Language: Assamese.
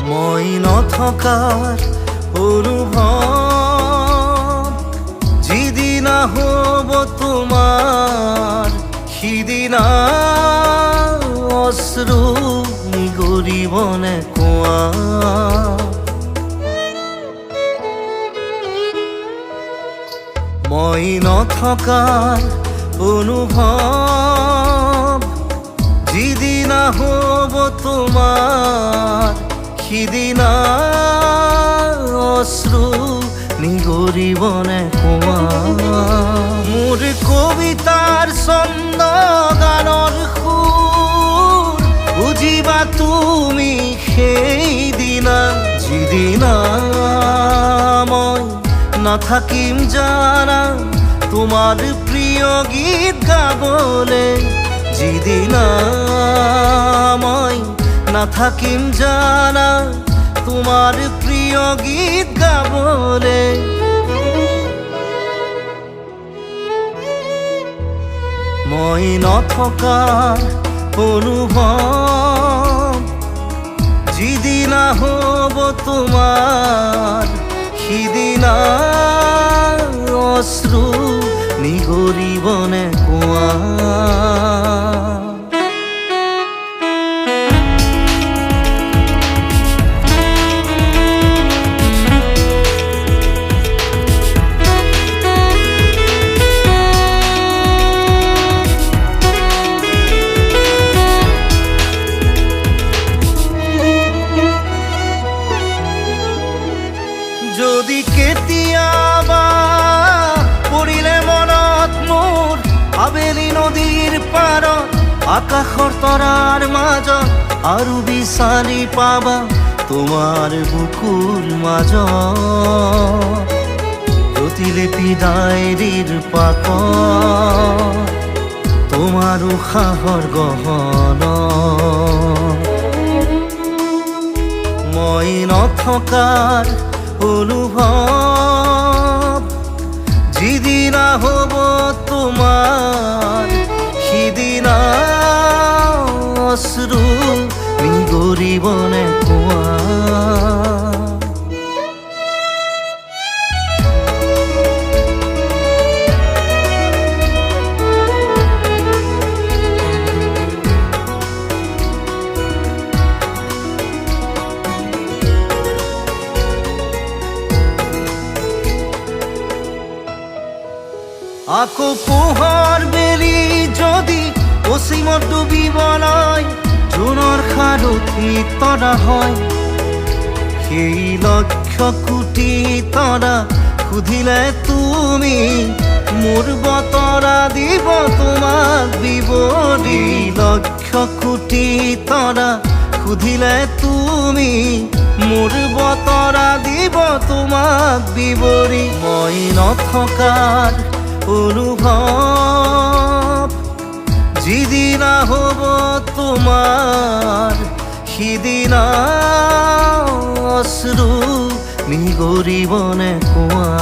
মই নথকাৰ অনুভৱ যিদিনা হ'ব তোমাৰ সিদিনা অশ্ৰু নিগৰিবনে কোৱা। মই নথকাৰ অনুভৱ যিদিনা হ'ব তোমাৰ সিদিনা অশ্ৰু নিগৰিবনে কোৱা। মোৰ কবিতাৰ ছন্দ গানৰ সুৰ বুজিবা তুমি সেইদিনা যিদিনা মই নাথাকিম জানা তোমাৰ প্ৰিয় গীত গাবলে। যিদিনা মই নাথাকিম জানা তোমাৰ প্ৰিয় গীত গাবলে। মই নথকাৰ অনুভৱ যিদিনা হ'ব তোমাৰ সিদিনা অশ্ৰু নিগৰিবনে কোৱা। যদি কেতিয়াবা পৰিলে মনত মোৰ আবেলি নদীৰ পাৰত আকাশৰ তৰাৰ মাজত আৰু বিচাৰি পাবা তোমাৰ বুকুৰ মাজত প্ৰতিলিপি ডায়েৰীৰ পাকত তোমাৰ উশাহৰ গহনা। মই নথকাৰ অনুভৱ যিদিনা হ'ব তোমাৰ সিদিনা অশ্ৰু নিগৰিবনে কোৱা। আকৌ পোহৰ বেলি যদি অসীমত ডুবিবলৈ জোনৰ সাৰথি তৰা হয় সেই লক্ষ কোটি তৰা সুধিলে তুমি মোৰ বতৰা দিব তোমাক বিৱৰি। লক্ষ কোটি তৰা সুধিলে তুমি মোৰ বতৰা দিব তোমাক বিৱৰি। মই নথকাৰ অনুভৱ যিদিনা হ'ব তোমাৰ সিদিনা অশ্ৰু নিগৰিবনে কোৱা।